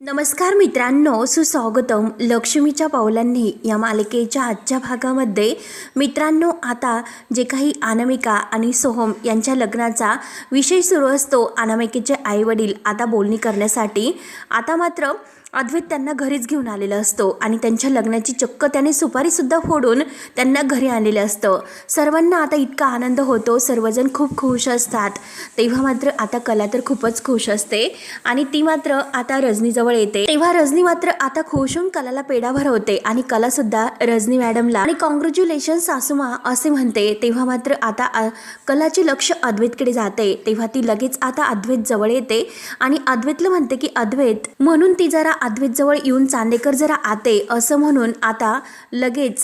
नमस्कार मित्रांनो, सुस्वागतम लक्ष्मीच्या पावलांनी या मालिकेच्या आजच्या भागामध्ये. मित्रांनो, आता जे काही अनामिका आणि सोहम यांच्या लग्नाचा विषय सुरू असतो, अनामिकेचे आईवडील आता बोलणी करण्यासाठी आता मात्र अद्वैत त्यांना घरीच घेऊन आलेला असतो आणि त्यांच्या लग्नाची चक्क त्याने सुपारीसुद्धा फोडून त्यांना घरी आणलेलं असतं. सर्वांना आता इतका आनंद होतो, सर्वजण खूप खुश असतात. तेव्हा मात्र आता कला तर खूपच खुश असते आणि ती मात्र आता रजनीजवळ येते. तेव्हा रजनी मात्र आता खुश होऊन कलाला पेढा भरवते आणि कलासुद्धा रजनी मॅडमला आणि कॉंग्रॅच्युलेशन सासूमा असे म्हणते. तेव्हा मात्र आता कलाचे लक्ष अद्वैतकडे जाते. तेव्हा ती लगेच आता अद्वैत जवळ येते आणि अद्वैतला म्हणते की अद्वैत, म्हणून ती जरा अद्वैत जवळ येऊन चांदेकर जरा आते असं म्हणून आता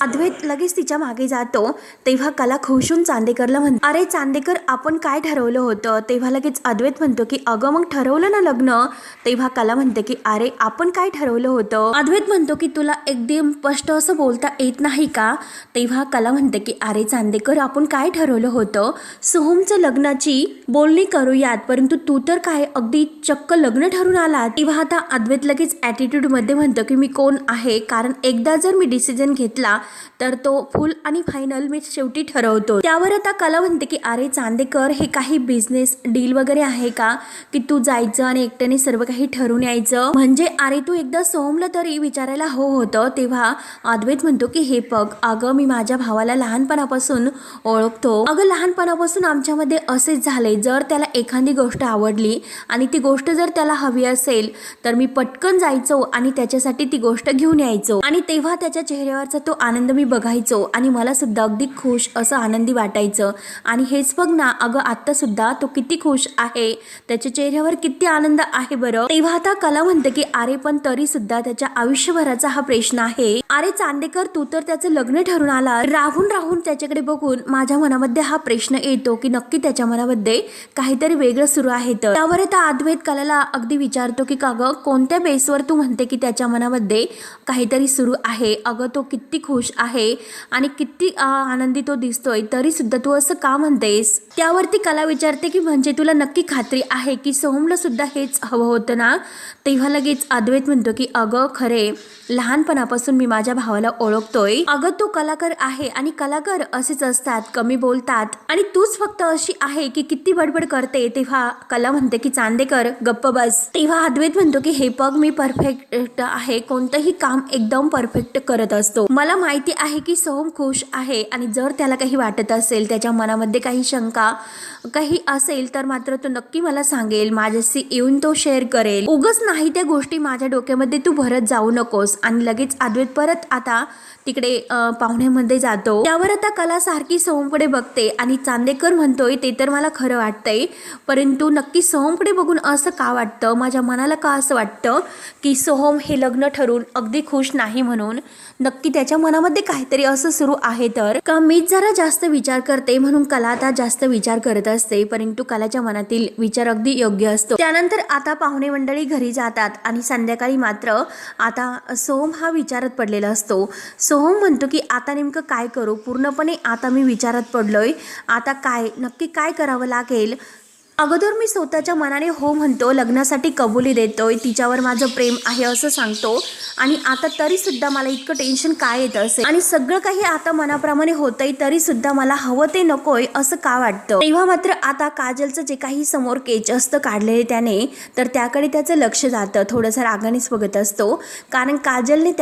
अद्वैत लगेच तिच्या मागे जातो. तेव्हा कला खुश होऊन चांदेकरला म्हणते, अरे चांदेकर, आपण काय ठरवलं होतं? तेव्हा लगेच अद्वैत म्हणतो की अगं मग ठरवलं ना लग्न. तेव्हा कला म्हणते की अरे आपण काय ठरवलं होतं? अद्वैत म्हणतो की तुला एकदम स्पष्ट असं बोलता येत नाही का? तेव्हा कला म्हणते की अरे चांदेकर, आपण काय ठरवलं होतं? सोहमचं लग्नाची बोलणी करूयात, परंतु तू तर काय अगदी चक्क लग्न ठरून आला. तेव्हा आता अद्वैत लगेच ॲटिट्यूडमध्ये म्हणतं की मी कोण आहे, कारण एकदा जर मी डिसिजन घेतला तर तो फुल आणि फायनल मी शेवटी ठरवतो. त्यावर आता कला म्हणते की अरे चांदेकर, हे काही बिझनेस डील वगैरे आहे का की तू जायचं आणि एकट्याने सर्व काही ठरवून यायचं? म्हणजे अरे तू एकदा सोहमला तरी विचारायला होतं. तेव्हा अद्वैत म्हणतो की हे बघ, अगं मी माझ्या भावाला लहानपणापासून ओळखतो. अगं लहानपणापासून आमच्यामध्ये असेच झाले, जर त्याला एखादी गोष्ट आवडली आणि ती गोष्ट जर त्याला हवी असेल तर मी पटकन जायचो आणि त्याच्यासाठी ती गोष्ट घेऊन यायचो आणि तेव्हा त्याच्या चेहऱ्यावरचा तो आनंद मी बघायचो आणि मला सुद्धा अगदी खुश असं आनंदी वाटायचं. आणि हेच बघ ना, अगं आत्ता सुद्धा तो किती खुश आहे, त्याच्या चेहऱ्यावर किती आनंद आहे बरं. तेव्हा आता कला म्हणते की अरे पण तरी सुद्धा त्याच्या आयुष्यभराचा हा प्रश्न आहे. अरे चांदेकर, तू तर त्याचं लग्न ठरून आला. राहून राहून त्याच्याकडे बघून माझ्या मनामध्ये हा प्रश्न येतो की नक्की त्याच्या मनामध्ये काहीतरी वेगळं सुरू आहे. तर त्यावर आता अद्वैत कलाला अगदी विचारतो की का गं, कोणत्या बेसवर तू म्हणते की त्याच्या मनामध्ये काहीतरी सुरू आहे? अगं तो किती खुश आहे आणि किती आनंदी तो दिसतोय, तरी सुद्धा तू असं का म्हणतेस? त्यावरती कला विचारते की म्हणजे तुला नक्की खात्री आहे की सोहमला सुद्धा हेच हवं होतं ना? तेव्हा लगेच अद्वैत म्हणतो की अगं खरे, लहानपणापासून मी माझ्या भावाला ओळखतोय. अगं तो कलाकार आहे आणि कलाकार असेच असतात, कमी बोलतात आणि तूच फक्त अशी आहे की किती बडबड करते. तेव्हा कला म्हणते की चांदेकर गप्प बस. तेव्हा अद्वैत म्हणतो की हे बघ, मी परफेक्ट आहे, कोणतंही काम एकदम परफेक्ट करत असतो. मला माहिती आहे की सोहम खुश आहे आणि जर त्याला काही वाटत असेल, त्याच्या मनामध्ये काही शंका काही असेल तर मात्र तो नक्की मला सांगेल, माझ्याशी येऊन तो शेअर करेल. उगच नाही त्या गोष्टी माझ्या डोक्यामध्ये तू भरत जाऊ नकोस. आणि लगेच अद्वैत परत आता तिकडे पाहुण्यामध्ये जातो. त्यावर आता कला सारखी सोहमकडे बघते आणि चांदेकर म्हणतोय ते तर मला खरं वाटतंय, परंतु नक्की सोहमकडे बघून असं का वाटतं, माझ्या मनाला का असं वाटतं की सोहम हे लग्न ठरून अगदी खुश नाही म्हणून? नक्की त्याच्या मनामध्ये काहीतरी असं सुरू आहे. तर का मीच जरा जास्त विचार करते म्हणून कला आता जास्त विचार करत असते, परंतु कलाच्या मनातील विचार अगदी योग्य असतो. त्यानंतर आता पाहुणे मंडळी घरी जातात आणि संध्याकाळी मात्र आता सोहम हा विचारात पडलेला असतो. सोहम म्हणतो की आता नेमकं काय करू, पूर्णपणे आता मी विचारात पडलोय, आता काय नक्की काय करावं लागेल? अगोदर मी स्वतःच्या मनाने हो म्हणतो, लग्नासाठी कबुली देतोय, तिच्यावर माझं प्रेम आहे असं सांगतो आणि आता तरी सुद्धा मला इतकं टेन्शन काय येत असेल आणि सगळं काही आता मनाप्रमाणे होतंय, तरी सुद्धा मला हवं ते नकोय असं का वाटतं? तेव्हा मात्र आता काजलचं जे काही समोर केच असतं काढलेले त्याने, तर त्याकडे त्याचं लक्ष जातं. थोडंसं रागानेच बघत असतो, कारण काजलने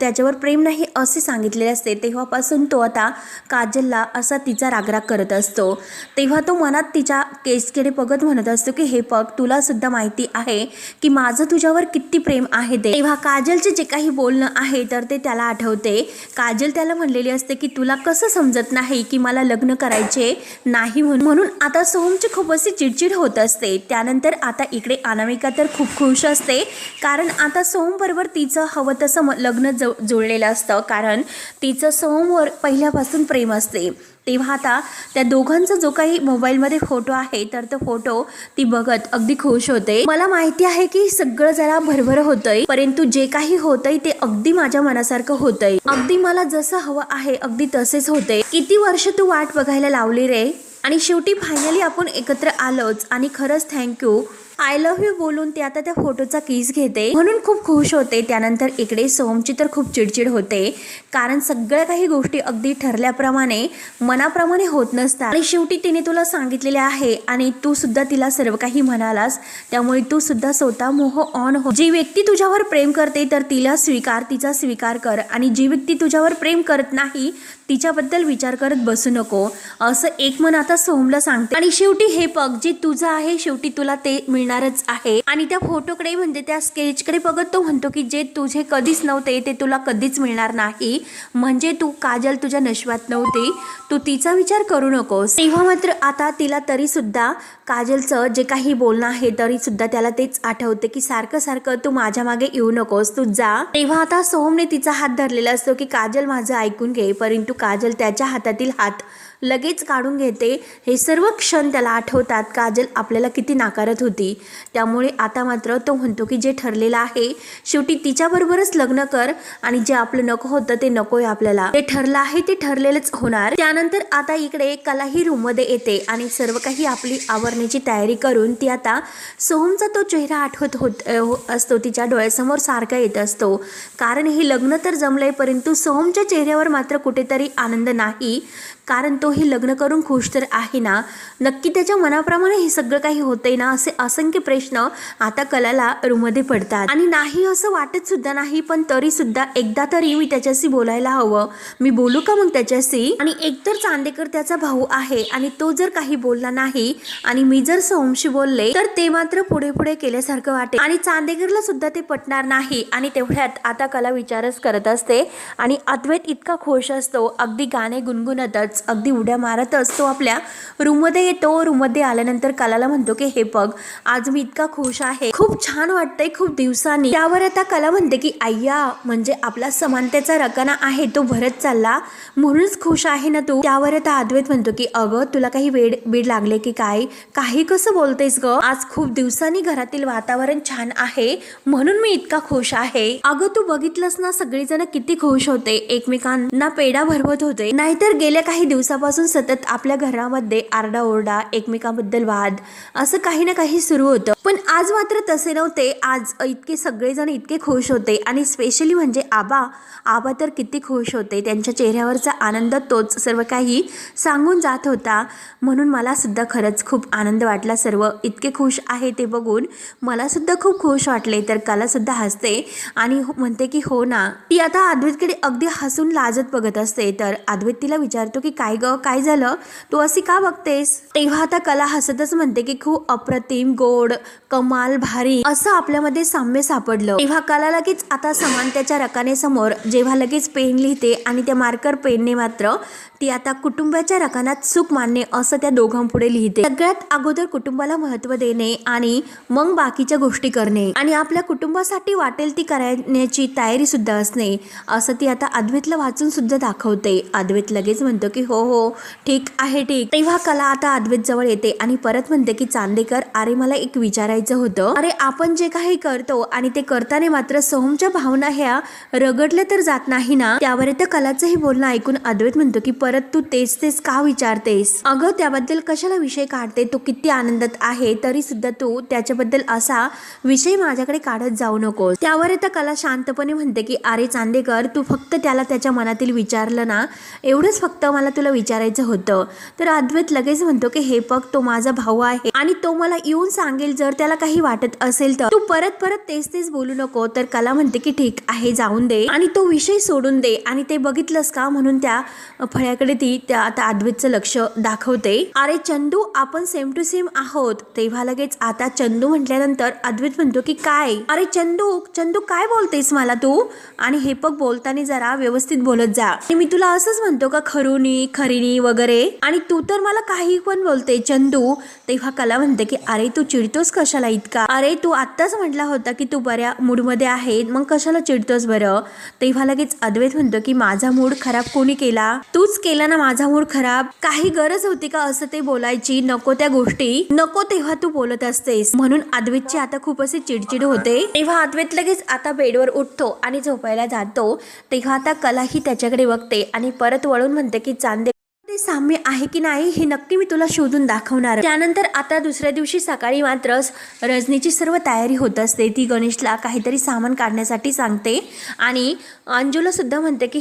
त्याच्यावर प्रेम नाही असे सांगितलेले असते. तेव्हापासून तो आता काजलला असा तिचा रागराग करत असतो. तेव्हा तो मनात तिच्या केसकडे बघत म्हणत असतो की हे बघ, तुला सुद्धा माहिती आहे की माझं तुझ्यावर किती प्रेम आहे ते. तेव्हा काजलचे जे काही बोलणं आहे तर ते त्याला आठवते. काजल त्याला म्हणलेली असते की तुला कसं समजत नाही की मला लग्न करायचे नाही म्हणून. आता सोहमची खूप अशी चिडचिड होत असते. त्यानंतर आता इकडे अनामिका तर खूप खुश असते, कारण आता सोहम बरोबर तिचं हवं तसं लग्न जुळलेलं असतं, कारण तिचं सोहमवर पहिल्यापासून प्रेम असते. तेव्हा आता त्या दोघांचा जो काही मोबाईलमध्ये फोटो आहे तर तो फोटो ती बघत अगदी खुश होते. मला माहिती आहे की सगळं जरा भरभर होतंय, परंतु जे काही होतंय ते अगदी माझ्या मनासारखं होतंय, अगदी मला जसं हवं आहे अगदी तसेच होते. किती वर्ष तू वाट बघायला लावली रे, आणि शेवटी फायनली आपण एकत्र आलोच आणि खरंच थँक्यू. आय लव्ह यू बोलून ती आता त्या फोटोचा किस घेते म्हणून खूप खुश होते. त्यानंतर इकडे सोहमची तर खूप चिडचिड होते, कारण सगळ्या काही गोष्टी अगदी ठरल्याप्रमाणे मनाप्रमाणे होत नसतात आणि शेवटी तिने तुला सांगितलेले आहे आणि तू सुद्धा तिला सर्व काही म्हणालास, त्यामुळे तू सुद्धा स्वतः मोह ऑन हो. जी व्यक्ती तुझ्यावर प्रेम करते तर तिला स्वीकार, तिचा स्वीकार कर, आणि जी व्यक्ती तुझ्यावर प्रेम करत नाही तिच्याबद्दल विचार करत बसू नको, असं एक मन आता सोहमला सांगते. आणि शेवटी हे बघ, जे तुझं आहे शेवटी तुला ते मिळणारच आहे. आणि त्या फोटोकडे म्हणजे त्या स्केचकडे बघत तो म्हणतो की जे तुझे कधीच नव्हते ते तुला कधीच मिळणार नाही, म्हणजे तू काजल तुझ्या नशिबात नव्हती, तू तिचा विचार करू नकोस. तेव्हा मात्र आता तिला तरी सुद्धा काजलचं जे काही बोलणं आहे तरी सुद्धा त्याला तेच आठवते की सारखं सारखं तू माझ्या मागे येऊ नकोस, तू जा. तेव्हा आता सोहमने तिचा हात धरलेला असतो की काजल माझं ऐकून घे, परंतु काजल त्याच्या हातातील हात लगेच काढून घेते. हे सर्व क्षण त्याला आठवतात. काजल आपल्याला किती नाकारत होती, त्यामुळे आता मात्र तो म्हणतो की जे ठरलेलं आहे शेवटी तिच्याबरोबरच लग्न कर, आणि जे आपलं नको होतं ते नकोय आपल्याला, ते ठरलं आहे ते ठरलेलंच होणार. त्यानंतर आता इकडे कलाही रूममध्ये येते आणि सर्व काही आपली आवरण्याची तयारी करून ती आता सोहमचा तो चेहरा आठवत असतो, तिच्या डोळ्यासमोर सारखा येत असतो, कारण हे लग्न तर जमलंय परंतु सोहमच्या चेहऱ्यावर मात्र कुठेतरी आनंद नाही, कारण तो हे लग्न करून खुश तर आहे ना, नक्की त्याच्या मनाप्रमाणे हे सगळं काही होतंय ना, असे असंख्य प्रश्न आता कलाला रूममध्ये पडतात. आणि नाही असं वाटत सुद्धा नाही, पण तरी सुद्धा एकदा तरी मी त्याच्याशी बोलायला हवं, मी बोलू का मग त्याच्याशी. आणि एकतर चांदेकर त्याचा भाऊ आहे आणि तो जर काही बोलला नाही आणि मी जर सोहमशी बोलले तर ते मात्र पुढे पुढे केल्यासारखं वाटेल आणि चांदेकरला सुद्धा ते पटणार नाही. आणि तेवढ्यात आता कला विचारच करत असते आणि अद्वैत इतका खुश असतो, अगदी गाणे गुणगुणतच अगदी उड्या मारतच तो आपल्या रूममध्ये येतो. रूममध्ये आल्यानंतर कलाला म्हणतो की हे बघ, आज मी इतका खुश आहे, खूप छान वाटतंय खूप दिवसांनी. त्यावर आता कला म्हणते की अय्या, म्हणजे आपला समानतेचा रकाना आहे तो भरत चालला म्हणूनच खुश आहे ना तू. त्यावर आता अद्वैत म्हणतो की अगं तुला काही बीड लागले की काय, काही कसं बोलतेस ग, आज खूप दिवसांनी घरातील वातावरण छान आहे म्हणून मी इतका खुश आहे. अगं तू बघितलंस ना, सगळेजण किती खुश होते, एकमेकांना पेढा भरवत होते, नाहीतर गेल्या काही दिवसापासून सतत आपल्या घरामध्ये आरडाओरडा, एकमेकांबद्दल वाद, असं काही ना काही सुरू होतं. पण आज मात्र तसे नव्हते. आज इतके सगळेजण इतके खुश होते आणि स्पेशली म्हणजे आबा तर किती खुश होते, त्यांच्या चेहऱ्यावरचा आनंद तोच सर्व काही सांगून जात होता. म्हणून मला सुद्धा खरंच खूप आनंद वाटला, सर्व इतके खुश आहे ते बघून मला सुद्धा खूप खुश वाटले. तर कला सुद्धा हसते आणि म्हणते की हो ना. ती आता अद्वैतकडे अगदी हसून लाजत बघत असते. तर अद्वैत तिला विचारतो की काय ग, काय झालं, तू अशी का बघतेस. तेव्हा आता कला हसतच म्हणते की खूप अप्रतिम, गोड, कमाल, भारी असं आपल्यामध्ये साम्य सापडलं. तेव्हा कला लगेच आता समानतेच्या रकानेसमोर जेव्हा लगेच पेन लिहिते आणि त्या मार्कर पेनने मात्र ती आता कुटुंबाच्या रकानात सुख मानणे असं त्या दोघांपुढे लिहिते. सगळ्यात अगोदर कुटुंबाला महत्त्व देणे आणि मग बाकीच्या गोष्टी करणे आणि आपल्या कुटुंबासाठी वाटेल ती करण्याची तयारी सुद्धा असणे, असं ती आता अद्वैतला वाचून सुद्धा दाखवते. अद्वैत लगेच म्हणतो की हो हो ठीक आहे ठीक. तेव्हा कला आता अद्वैत जवळ येते आणि परत म्हणते की चांदेकर, अरे मला एक विचारायचं होतं, अरे आपण जे काही करतो आणि ते करताना मात्र सोहमच्या भावना ह्या रगडल्या तर जात नाही ना. त्यावर तर कलाचं हे बोलणं ऐकून अद्वैत म्हणतो की परत तू तेच का विचारतेस, अगं त्याबद्दल कशाला विषय काढते, तो किती आनंदात आहे तरी सुद्धा तू त्याच्याबद्दल असा विषय माझ्याकडे काढत जाऊ नकोस. त्यावर तर कला शांतपणे म्हणते की अरे चांदेकर, तू फक्त त्याला त्याच्या मनातील विचारलं ना, एवढंच फक्त मला तुला विचारायचं होतं. तर अद्वैत लगेच म्हणतो की हे बघ, तो माझा भाऊ आहे आणि तो मला येऊन सांगेल जर त्याला काही वाटत असेल तर, तू परत तेच बोलू नको. तर कला म्हणते की ठीक आहे, जाऊन दे आणि तो विषय सोडून दे. आणि ते बघितलंस का, म्हणून त्या फळ्याकडे ती आता अद्वैतचं लक्ष दाखवते. अरे चंदू, आपण सेम टू सेम आहोत. तेव्हा लगेच आता चंदू म्हटल्यानंतर अद्वैत म्हणतो की काय, अरे चंदू काय बोलतेस मला तू, आणि हे बघ बोलताना जरा व्यवस्थित बोलत जा. मी तुला असंच म्हणतो का खरीनी वगैरे, आणि तू तर मला काही पण बोलते चंदू. तेव्हा कला म्हणते की अरे तू चिडतोस कशाला इतका, अरे तू आत्ताच म्हटला होता की तू बऱ्या मूडमध्ये आहे, मग कशाला चिडतोस बरं. तेव्हा लगेच अद्वैत म्हणतो की माझा मूड खराब कोणी केला, तूच केला ना माझा मूड खराब, काही गरज होती का असं ते बोलायची, नको त्या गोष्टी नको तेव्हा तू बोलत असतेस. म्हणून अद्वैतची आता खूप असे चिडचिड होते. तेव्हा अद्वैत लगेच आता बेडवर उठतो आणि झोपायला जातो. तेव्हा आता कला ही त्याच्याकडे बघते आणि परत वळून म्हणते की चांदे काही साम्य आहे की नाही हे नक्की मी तुला शोधून दाखवणार. त्यानंतर आता दुसऱ्या दिवशी सकाळी मात्र रजनीची सर्व तयारी होत असते. ती गणेशला काहीतरी सामान काढण्यासाठी सांगते आणि अंजूला सुद्धा म्हणते की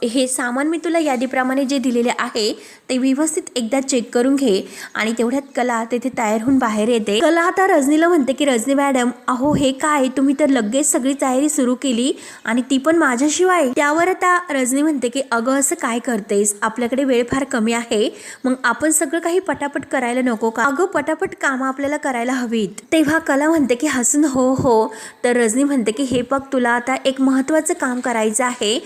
हे सामान मी तुला यादीप्रमाणे जे दिलेले आहे ते व्यवस्थित एकदा चेक करून घे. आणि तेवढ्यात कला तेथे तयार होऊन बाहेर येते. कला आता रजनीला म्हणते की रजनी मॅडम, अहो हे काय, तुम्ही तर लगेच सगळी तयारी सुरू केली आणि ती पण माझ्याशिवाय. त्यावर आता रजनी म्हणते की अगं असं काय करतेस, आपल्याकडे वेळ फार कमी आहे, मग आपण सगळं काही पटापट करायला नको का? अगं पटापट कामं आपल्याला करायला हवीत. तेव्हा कला म्हणते की हसून हो हो. तर रजनी म्हणते की हे बघ, तुला आता एक महत्त्वाचं काम करायचं आहे,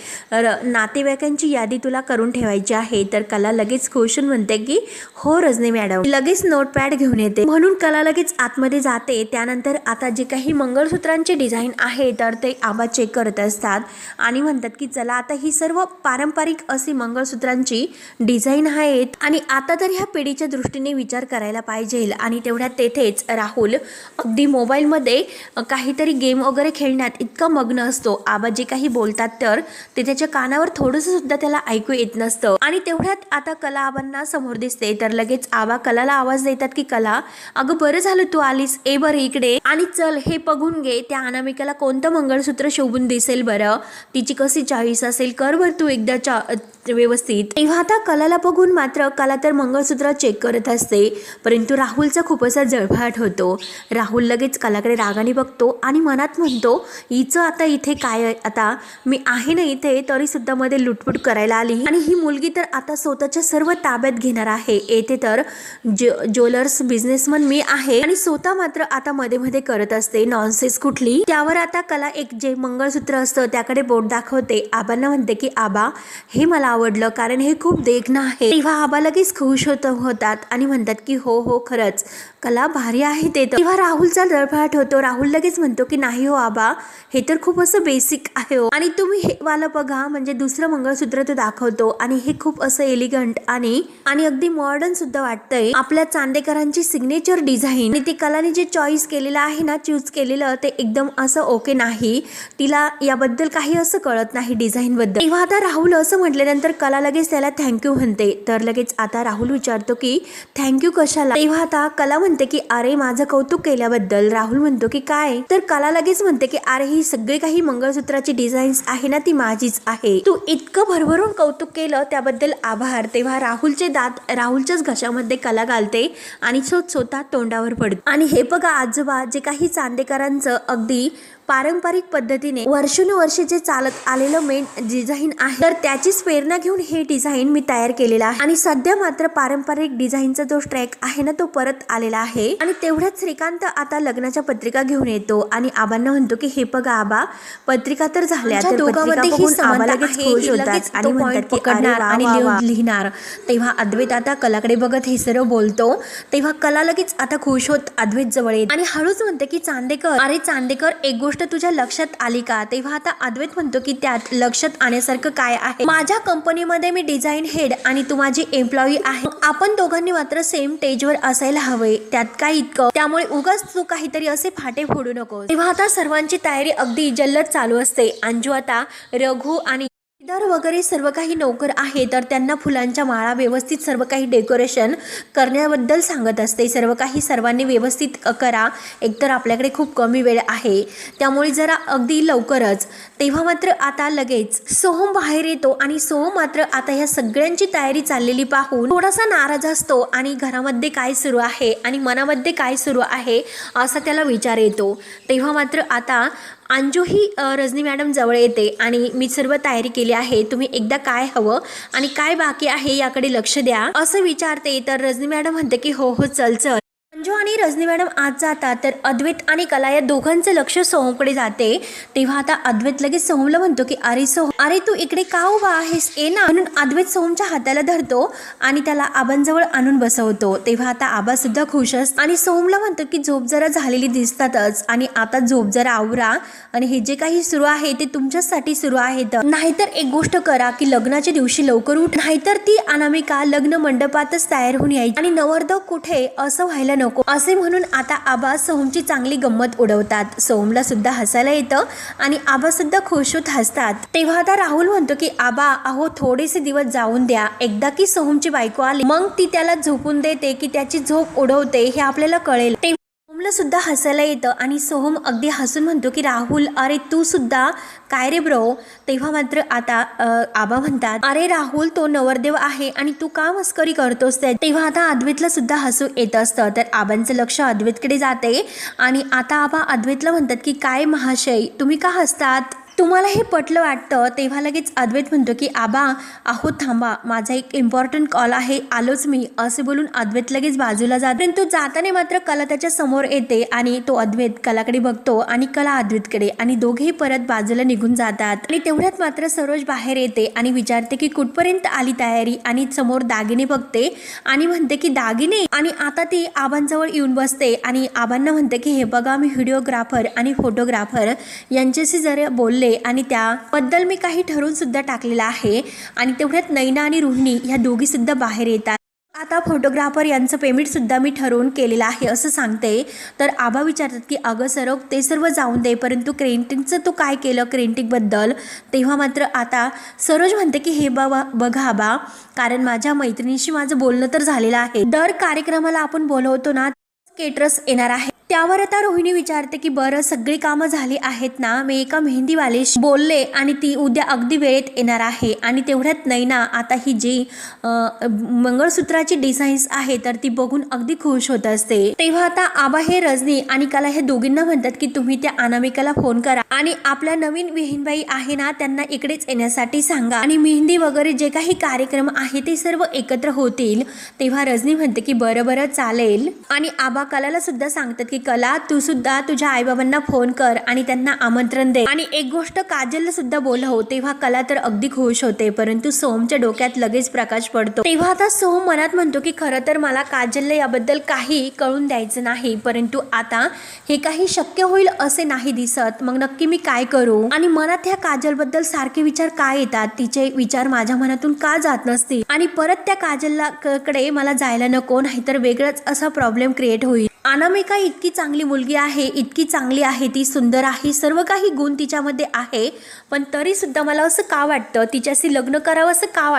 नातेवाईकांची यादी तुला करून ठेवायची आहे. तर कला लगेच खुश होऊन म्हणते की हो रजनी मॅडम. लगेच नोटपॅड घेऊन येते. म्हणून कला लगेच आतमध्ये जाते. त्यानंतर आता जे काही मंगळसूत्रांचे डिझाईन आहे तर ते आबा चेक करत असतात आणि म्हणतात की चला आता ही सर्व पारंपरिक अशी मंगळसूत्रांची डिझाईन आहेत आणि आता तर ह्या पिढीच्या दृष्टीने विचार करायला पाहिजे. आणि तेवढ्यात तेथेच राहुल अगदी मोबाईलमध्ये काहीतरी गेम वगैरे खेळण्यात इतका मग्न असतो. आबा जे काही बोलतात तर ते त्याच्या कानावर थोडंसं सुद्धा त्याला ऐकू येत नसतं. आणि तेवढ्यात आता कला आबांना समोर दिसते. तर लगेच आबा कलाला आवाज देतात की कला, अगं बरं झालं तू आलीस, ए बरं इकडे आणि चल हे बघून घे त्या अनामिकाला कोणतं मंगळसूत्र शोभून दिसेल बरं, तिची कशी चॉईस असेल, कर बरं तू एकदा व्यवस्थित. तेव्हा आता कलाला बघून मात्र कला तर मंगळसूत्र चेक करत असते, परंतु राहुलचा खूप असा जळफळाट होतो. राहुल लगेच कलाकडे रागाने बघतो आणि मनात म्हणतो हिचं आता इथे काय, आता मी आहे ना इथे तरी सुद्धा मध्ये लुटपुट करायला आली आणि ही मुलगी तर आता स्वतःच्या सर्व ताब्यात घेणार आहे. येथे तर ज्वेलर्स बिझनेसमन मी आहे आणि स्वतः मात्र आता मध्ये मध्ये करत असते नॉनसेन्स कुठली. त्यावर आता कला एक जे मंगळसूत्र असतं त्याकडे बोट दाखवते. आबांना म्हणते की आबा हे मला आवडलं, कारण हे खूप देखणं आहे. तेव्हा आबा लगेच खुश होतात आणि म्हणतात की हो हो खरंच कला भारी आहे ते. तेव्हा राहुलचा जळफळाट होतो. राहुल लगेच म्हणतो की नाही हो आबा, हे तर खूप असं बेसिक आहे हो, आणि तुम्ही हे वाला बघा, म्हणजे दुसरं मंगळसूत्र तो दाखवतो आणि हे खूप असं एलिगंट आणि अगदी मॉडर्न सुद्धा वाटतंय. आपल्या चांदेकरांची सिग्नेचर डिझाईन आणि ते कलाने जे चॉईस केलेलं आहे ना, चूज केलेलं ते एकदम असं ओके नाही, तिला याबद्दल काही असं कळत नाही डिझाईन बद्दल. तेव्हा आता राहुल असं म्हटल्यानंतर कला लगेच त्याला थँक्यू म्हणते. तर लगेच आता राहुल विचारतो की थँक्यू कशाला. तेव्हा आता कला म्हणते की अरे माझं कौतुक केल्याबद्दल. राहुल म्हणतो की काय, तर कला लगेच म्हणते की अरे ही सगळी काही मंगळसूत्राची डिझाईन्स आहे ना ती माझीच आहे, तू इतकं भरभरून कौतुक केलं त्याबद्दल आभार. तेव्हा राहुलचे दात राहुलच्याच घशामध्ये कला घालते आणि स्वतः तोंडावर पडते. आणि हे बघा आजोबा, जे काही चांदेकरांचं अगदी पारंपरिक पद्धतीने वर्षानुवर्षे जे चालत आलेलं मेन डिझाईन आहे तर त्याचीच प्रेरणा घेऊन हे डिझाईन मी तयार केलेलं आहे. आणि सध्या मात्र पारंपरिक डिझाईनचा जो ट्रॅक आहे ना तो परत आलेला आहे. आणि तेवढ्यात श्रीकांत आता लग्नाच्या पत्रिका घेऊन येतो आणि आबांना म्हणतो की हे बघा आबा, पत्रिका तर झाल्या, तर पत्रिका बघून आबा लगेच खुश होतात आणि म्हणतात की पकडणार आणि लिहिणार. तेव्हा अद्वैत आता कलाकडे बघत हे सर्व बोलतो. तेव्हा कला लगेच आता खुश होत अद्वैत जवळ येते आणि हळूच म्हणते की चांदेकर, अरे चांदेकर, एक गोष्ट तुझ्या लक्षात आली का. तेव्हा आता अद्वैत म्हणतो की त्यात लक्षात आणण्यासारखं काय आहे, माझ्या कंपनीमध्ये मी डिझाईन हेड आणि तू माझी एम्प्लॉई आहे, आपण दोघांनी मात्र सेम स्टेजवर असायला हवे, त्यात काय इतकं, त्यामुळे उगाच तू काहीतरी असे फाटे फोडू नको. तेव्हा आता सर्वांची तयारी अगदी जल्लद चालू असते. अंजू आता रघु आणि वगैरे सर्व काही नोकर आहे तर त्यांना फुलांच्या माळा व्यवस्थित सर्व काही डेकोरेशन करण्याबद्दल सांगत असते. सर्व काही सर्वांनी व्यवस्थित करा, एकतर आपल्याकडे खूप कमी वेळ आहे त्यामुळे जरा अगदी लवकरच. तेव्हा मात्र आता लगेच सोहम बाहेर येतो आणि सोहम मात्र आता ह्या सगळ्यांची तयारी चाललेली पाहून थोडासा नाराज असतो आणि घरामध्ये काय सुरू आहे आणि मनामध्ये काय सुरू आहे असा त्याला विचार येतो. तेव्हा मात्र आता अंजू ही रजनी मॅडम जवळ येते आणि मी सर्व तयारी केली आहे, तुम्ही एकदा काय हवं आणि काय बाकी आहे याकडे लक्ष द्या असं विचारते. तर रजनी मॅडम म्हणते की हो हो चल चल. अंजू आणि रजनी मॅडम आज जातात तर अद्वैत आणि कला या दोघांचं लक्ष सोहमकडे जाते. तेव्हा आता अद्वैत लगेच सोहमला म्हणतो की अरे सोहम, अरे तू इकडे का उभा आहेस, ये ना. म्हणून अद्वैत सोहमच्या हाताला धरतो आणि त्याला आबांजवळ आणून बसवतो. तेव्हा आता आबा सुद्धा खुश असतात आणि सोहमला म्हणतो की झोप जरा झालेली दिसतातच आणि आता झोप जरा आवरा आणि हे जे काही सुरू आहे ते तुमच्यासाठी सुरू आहे. नाहीतर एक गोष्ट करा की लग्नाच्या दिवशी लवकर उठ, नाहीतर ती अनामिका लग्न मंडपातच तयार होऊन यायची आणि नवरदेव कुठे असं व्हायला नको. नको असे म्हणून आता आबा सोहमची चांगली गंमत उडवतात. सोहमला सुद्धा हसायला येतं आणि आबा सुद्धा खुश होत हसतात. तेव्हा आता राहुल म्हणतो की आबा अहो थोडेसे दिवस जाऊन द्या, एकदा की सोहमची बायको आली मग ती त्याला झोपून देते की त्याची झोप उडवते हे आपल्याला कळेल. सोहमला सुद्धा हसायला येतं आणि सोहम अगदी हसून म्हणतो की राहुल अरे तू सुद्धा काय रे ब्रो. तेव्हा मात्र आता आबा म्हणतात अरे राहुल तो नवरदेव आहे आणि तू का मस्करी करतोस. तेव्हा आता अद्वैतला सुद्धा हसू येत असतं. तर आबांचं लक्ष अद्वैतकडे जाते आणि आता आबा अद्वैतला म्हणतात की काय महाशय तुम्ही का हसतात, तुम्हाला हे पटलं वाटतं. तेव्हा लगेच अद्वैत म्हणतो की आबा अहो थांबा माझा एक इम्पॉर्टंट कॉल आहे आलोच मी असे बोलून अद्वैत लगेच बाजूला जात. परंतु जाताना मात्र कला त्याच्या समोर येते आणि तो अद्वैत कलाकडे बघतो आणि कला अद्वैतकडे आणि दोघेही परत बाजूला निघून जातात. आणि तेवढ्यात मात्र सरोज बाहेर येते आणि विचारते की कुठपर्यंत आली तयारी आणि समोर दागिने बघते आणि म्हणते की दागिने. आणि आता ती आबांजवळ येऊन बसते आणि आबांना म्हणते की हे बघा मी व्हिडिओग्राफर आणि फोटोग्राफर यांच्याशी जरा बोलले आणि त्याबद्दल मी काही ठरवून सुद्धा टाकलेलं आहे. आणि तेवढ्यात नैना आणि रोहिणी ह्या दोघी सुद्धा बाहेर येतात. आता फोटोग्राफर यांचं पेमेंट सुद्धा मी ठरवून केलेलं आहे असं सांगते. तर आबा विचारतात की अगं सर ते सर्व जाऊन दे परंतु क्रेंटिंगचं तू काय केलं क्रेंटिंगबद्दल. तेव्हा मात्र आता सरोज म्हणते की हे बघा आबा कारण माझ्या मैत्रिणीशी माझं बोलणं तर झालेलं आहे. दर कार्यक्रमाला आपण बोलवतो ना केटरस येणार आहे. त्यावर आता रोहिणी विचारते की बरं सगळी कामं झाली आहेत ना, मी एका मेहंदीवालीशी बोलले आणि ती उद्या अगदी वेळेत येणार आहे. आणि तेवढ्यात नैना आता ही जी मंगळसूत्राची डिझाईन्स आहे तर ती बघून अगदी खुश होत असते. तेव्हा आता आबा हे रजनी आणि कला हे दोघींना म्हणतात की तुम्ही त्या अनामिकाला फोन करा आणि आपल्या नवीन विहीनबाई आहे ना त्यांना इकडेच येण्यासाठी सांगा आणि मेहंदी वगैरे जे काही कार्यक्रम आहे ते सर्व एकत्र होतील. तेव्हा रजनी म्हणते की बरं बरं चालेल. आणि आबा कलाला सुद्धा सांगतात की कला तू सुद्धा तुझ्या आईबाबांना फोन कर आणि त्यांना आमंत्रण दे आणि एक गोष्ट काजलला सुद्धा बोलव. तेव्हा कला तर अगदी खुश होते परंतु सोहमच्या डोक्यात लगेच प्रकाश पडतो. तेव्हा आता सोहम मनात म्हणतो की खरं तर मला काजलला याबद्दल काही कळून द्यायचं नाही परंतु आता हे काही शक्य होईल असे नाही दिसत. मग नक्की मी काय करू आणि मनात ह्या काजलबद्दल सारखे विचार काय येतात, तिचे विचार माझ्या मनातून का जात नसतील आणि परत त्या काजलला कडे मला जायला नको नाहीतर वेगळाच असा प्रॉब्लेम क्रिएट होईल. अनामिका इतकी चांगली मुलगी आहे, इतकी चांगली आहे, ती सुंदर आहे, सर्व काही गुण तिच्यामध्ये आहे पण तरी सुद्धा मला असं का वाटतं तिच्याशी लग्न करावं असं का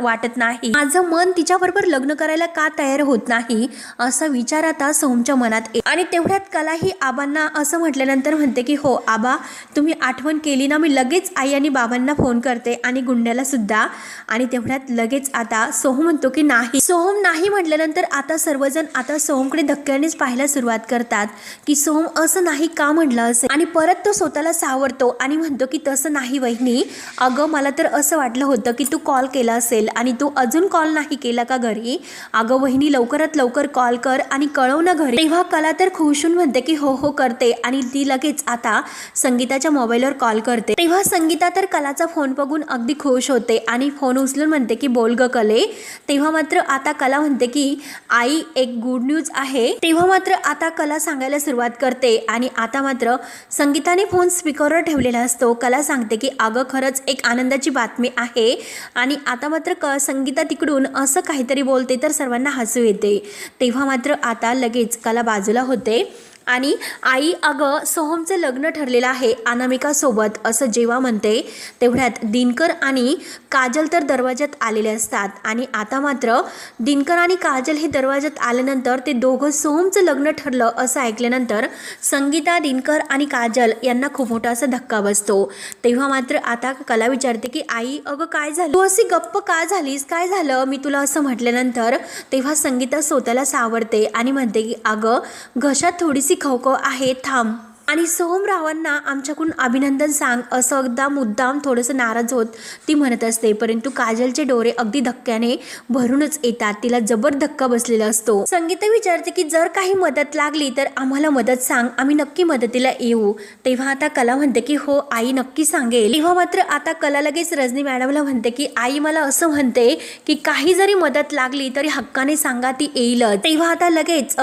वाटत नाही, माझं मन तिच्याबरोबर लग्न करायला का तयार होत नाही असा विचार आता सोहमच्या मनात येतो. आणि तेवढ्यात कला ही आबांना असं म्हटल्यानंतर म्हणते की हो आबा तुम्ही आठवण केली ना मी लगेच आई आणि बाबांना फोन करते आणि गुंड्याला सुद्धा. आणि तेवढ्यात लगेच आता सोहम म्हणतो की नाही. सोहम नाही म्हटल्यानंतर आता सर्वजण आता सोहमकडे धक्क्यानेच पाहायला सुरुवात करतात की सोहम असं नाही का म्हटलं असेल. आणि परत तो स्वतःला सावरतो आणि म्हणतो की तसं नाही वहिनी, अगं मला तर असं वाटलं होतं की तू कॉल केला असेल आणि तू अजून कॉल नाही केला का घरी. अगं वहिनी लवकरात लवकर कॉल कर आणि कळव ना घरी. तेव्हा कला तर खुशून म्हणते की हो हो करते आणि ती लगेच आता संगीताच्या मोबाईलवर कॉल करते. तेव्हा संगीता तर कलाचा फोन बघून अगदी खुश होते आणि फोन उचलून म्हणते की बोल ग कले. तेव्हा मात्र आता कला म्हणते की आई एक गुड न्यूज आहे. तेव्हा मात्र आता कला सांगायला सुरुवात करते आणि आता मात्र संगीताने फोन स्पीकरवर ठेवलेला असतो. कला सांगते की अगं खरंच एक आनंदाची बातमी आहे. आणि आता मात्र संगीता तिकडून असं काहीतरी बोलते तर सर्वांना हसू येते. तेव्हा मात्र आता लगेच कला बाजूला होते आणि आई अगं सोहमचं लग्न ठरलेलं आहे अनामिकासोबत असं जेव्हा म्हणते तेवढ्यात दिनकर आणि काजल तर दरवाज्यात आलेले असतात. आणि आता मात्र दिनकर आणि काजल हे दरवाज्यात आल्यानंतर ते दोघं सोहमचं लग्न ठरलं असं ऐकल्यानंतर संगीता दिनकर आणि काजल यांना खूप मोठा असा धक्का बसतो. तेव्हा मात्र आता कला विचारते की आई अगं काय झालं, तू अशी गप्प का झालीस, काय झालं मी तुला असं म्हटल्यानंतर तेव्हा संगीता स्वतःला सावरते आणि म्हणते की अगं घशात थोडीशी खवखव आहे थांब. आणि सोहमरावांना आमच्याकडून अभिनंदन सांग असं अगदा मुद्दाम थोडंसं नाराज होत ती म्हणत असते. परंतु काजलचे डोळे अगदी धक्क्याने भरूनच येतात, तिला जबर धक्का बसलेला असतो. संगीता विचारते की जर काही मदत लागली तर आम्हाला मदत सांग, आम्ही नक्की मदतीला येऊ. तेव्हा आता कला म्हणते की हो आई नक्की सांगेल. तेव्हा मात्र आता कला लगेच रजनी मॅडमला म्हणते की आई मला असं म्हणते की काही जरी मदत लागली तरी हक्काने सांगा ती येईलच. तेव्हा आता लगेच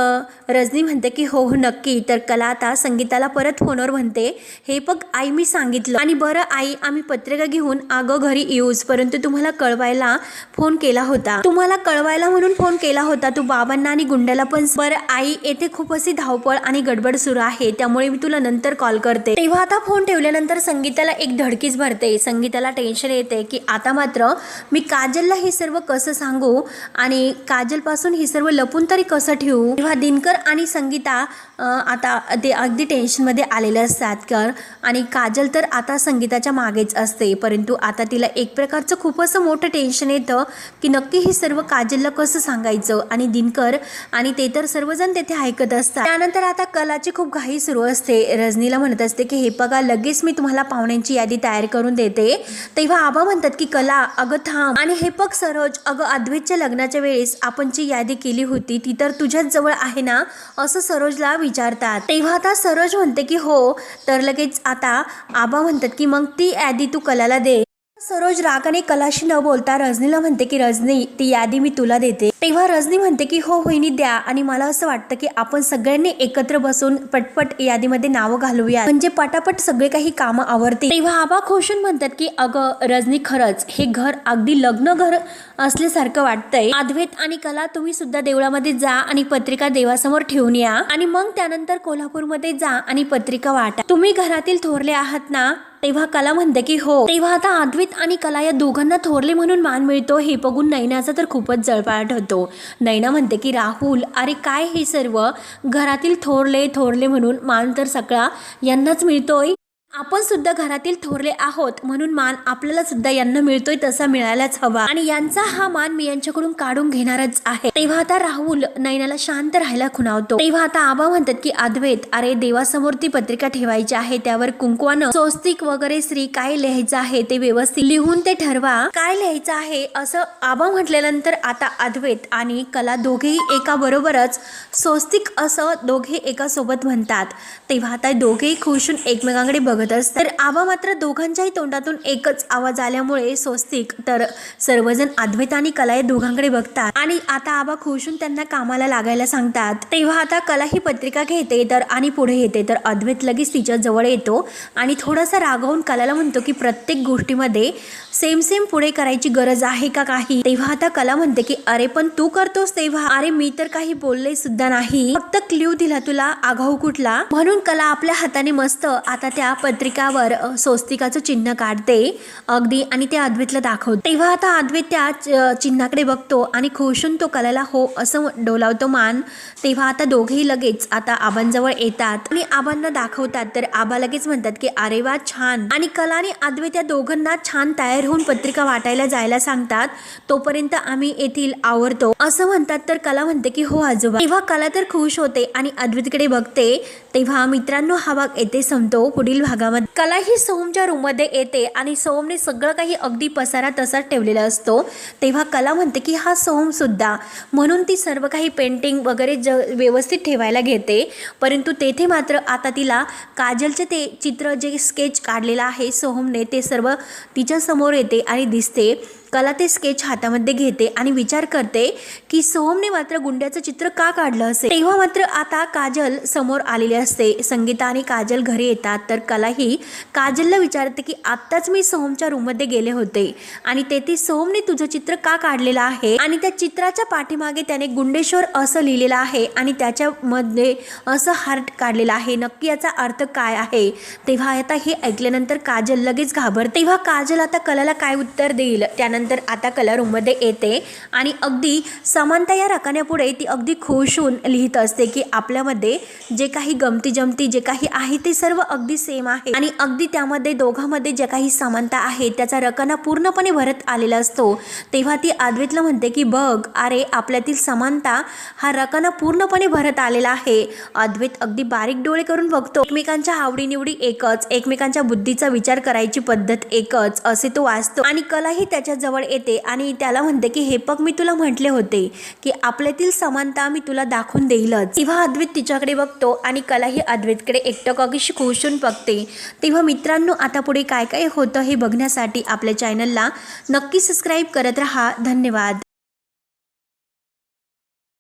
रजनी म्हणते की हो हो नक्की. तर कला आता संगीताला परत फोनवर म्हणते, हे बघ आई मी सांगितलं आणि बरं आई आम्ही पत्रिका घेऊन अगं घरी येऊच, परंतु तुम्हाला कळवायला फोन केला होता, तुम्हाला कळवायला म्हणून फोन केला होता तू बाबांना आणि गुंड्याला पण. बरं आई येथे खूप अशी धावपळ आणि गडबड सुरू आहे त्यामुळे मी तुला नंतर कॉल करते. तेव्हा आता फोन ठेवल्यानंतर संगीताला एक धडकीच भरते. संगीताला टेन्शन येते की आता मात्र मी काजलला हे सर्व कसं सांगू आणि काजल पासून हे सर्व लपून तरी कसं ठेवू. तेव्हा दिनकर आणि संगीता आता ते अगदी टेन्शनमध्ये आलेले असतात आणि काजल तर आता संगीताच्या मागेच असते, परंतु आता तिला एक प्रकारचं खूप असं मोठं टेन्शन येतं की नक्की हे सर्व काजलला कसं सांगायचं. आणि दिनकर आणि ते तर सर्वजण तेथे ऐकत असतात. त्यानंतर आता कलाची खूप घाई सुरू असते. रजनीला म्हणत असते की हे बघा लगेच मी तुम्हाला पाहुण्यांची यादी तयार करून देते. तेव्हा आबा म्हणतात की कला अगं थांब, आणि हे बघ सरोज अगं अद्वैतच्या लग्नाच्या वेळेस आपण जी यादी केली होती ती तर तुझ्याच जवळ आहे ना असं सरोजला विचारतात. तेव्हा आता सरोज म्हणते की हो. तर लगेच आता आबा म्हणतात की मग ती यादी तू कलाला दे. सरोज रागाने कलाशी न बोलता रजनीला म्हणते की रजनी ती यादी मी तुला देते. तेव्हा रजनी म्हणते की हो वहिनी द्या, आणि मला असं वाटतं की आपण सगळ्यांनी एकत्र बसून पटपट यादीमध्ये नावं घालूया म्हणजे पटापट सगळे काही कामं आवरते. तेव्हा आबा खोशून म्हणतात की अगं रजनी खरंच हे घर अगदी लग्न घर असल्यासारखं वाटतंय. अद्वैत आणि कला तुम्ही सुद्धा देवळामध्ये जा आणि पत्रिका देवासमोर ठेवून या आणि मग त्यानंतर कोल्हापूरमध्ये जा आणि पत्रिका वाटा. तुम्ही घरातील थोरले आहात ना. तेव्हा कला म्हणते की हो. तेव्हा आता अद्वैत आणि कला या दोघांना थोरले म्हणून मान मिळतो हे बघून नैनाचा तर खूपच जळफळाट होतो. नैना म्हणते की राहुल अरे काय हे सर्व, घरातील थोरले थोरले म्हणून मान तर सगळा यांनाच मिळतोय. आपण सुद्धा घरातील थोरले आहोत म्हणून मान आपल्याला सुद्धा यांना मिळतोय तसा मिळायलाच हवा, आणि यांचा हा मान मी यांच्याकडून काढून घेणारच आहे. तेव्हा आता राहुल नैनाला शांत राहायला खुणावतो. तेव्हा आता आबा म्हणतात की अद्वैत अरे देवासमोर ती पत्रिका ठेवायची आहे, त्यावर कुंकवानं स्वस्तिक वगैरे श्री काय लिहायचं आहे ते व्यवस्थित लिहून ते ठरवा, काय लिहायचं आहे असं आबा म्हटल्यानंतर आता अद्वैत आणि कला दोघेही एका बरोबरच स्वस्तिक असं दोघे एका सोबत म्हणतात. तेव्हा आता दोघेही खुशून एकमेकांकडे बघत तर आबा मात्र दोघांच्याही तोंडातून एकच आवाज आल्यामुळे स्वस्तिक, तर सर्वजण अद्वैत आणि कला या दोघांकडे बघतात आणि आता आबा खुशून त्यांना कामाला लागायला सांगतात. तेव्हा आता कला ही पत्रिका घेते तर आणि पुढे येते तर अद्वैत लगेच तिच्या जवळ येतो आणि थोडासा रागावून कलाला म्हणतो की प्रत्येक गोष्टीमध्ये सेम सेम पुढे करायची गरज आहे का काही. तेव्हा आता कला म्हणते की अरे पण तू करतोस. तेव्हा अरे मी तर काही बोलले सुद्धा नाही, फक्त क्ल्यू दिला तुला, आगाऊ कुठला. म्हणून कला आपल्या हाताने मस्त आता त्या पत्रिकावर स्वस्तिकाचं चिन्ह काढते अगदी आणि ते अद्वैतला दाखवते. तेव्हा आता अद्वैत त्या चिन्हाकडे बघतो आणि खुशून तो कलाला हो असं डोलावतो मान. तेव्हा आता दोघेही लगेच आता आबांजवळ येतात आणि आबांना दाखवतात तर आबा लगेच म्हणतात की अरे वा छान, आणि कला आणि अद्वैत या दोघांना छान तयार होऊन पत्रिका वाटायला जायला सांगतात. तोपर्यंत आम्ही येथील आवरतो असं म्हणतात तर कला म्हणते की हो आजोबा. तेव्हा कला तर खुश होते आणि अद्वैतकडे बघते. तेव्हा मित्रांनो हा भाग येथे संपतो. पुढील भागामध्ये कला ही सोहमच्या रूम मध्ये येते आणि सोहमने सगळं काही अगदी पसारा तसाच ठेवलेला असतो. तेव्हा कला म्हणते की हा सोहम सुद्धा, म्हणून ती सर्व काही पेंटिंग वगैरे व्यवस्थित ठेवायला घेते. परंतु तेथे मात्र आता तिला काजलचे ते चित्र जे स्केच काढलेलं आहे सोहमने ते सर्व तिच्या समोर येते आणि दिसते. कला ते स्केच हातामध्ये घेते आणि विचार करते की सोहमने मात्र गुंड्याचं चित्र का काढलं असेल. तेव्हा मात्र आता काजल समोर आलेली असते. संगीता आणि काजल घरी येतात तर कला ही काजलला विचारते की आत्ताच मी सोहमच्या रूममध्ये गेले होते आणि तेथे सोहमने तुझं चित्र का काढलेलं आहे आणि त्या चित्राच्या पाठीमागे त्याने गुंडेश्वर असं लिहिलेलं आहे आणि त्याच्यामध्ये असं हार्ट काढलेलं आहे, नक्की याचा अर्थ काय आहे. तेव्हा आता हे ऐकल्यानंतर काजल लगेच घाबरते. तेव्हा काजल आता कलाला काय उत्तर देईल. त्यानंतर आता कला रूममध्ये येते आणि अगदी समानता या रकान्यापुढे ती अगदी खुश होऊन लिहित असते की आपल्यामध्ये जे काही गमती जमती जे काही आहे ते सर्व अगदी सेम आहे आणि अगदी त्यामध्ये दोघांमध्ये जे काही समानता आहे त्याचा रकाना पूर्णपणे भरत आलेला असतो. तेव्हा ती अद्वैतला म्हणते की बघ अरे आपल्यातील समानता हा रकाना पूर्णपणे भरत आलेला आहे. अद्वैत अगदी बारीक डोळे करून बघतो. एकमेकांच्या आवडीनिवडी एकच, एकमेकांच्या बुद्धीचा विचार करायची पद्धत एकच असे तो वाचतो आणि कलाही त्याच्या जवळ येते आणि त्याला म्हणते की हे बघ मी तुला म्हटले होते की आपल्यातील समानता मी तुला दाखवून देईलच. तेव्हा अद्वैत तिच्याकडे बघतो आणि कला ही अद्वैतकडे एकटक अगदी खुशून बघते. तेव्हा मित्रांनो आता पुढे काय काय होतं हे बघण्यासाठी आपल्या चॅनलला नक्की सबस्क्राईब करत राहा. धन्यवाद.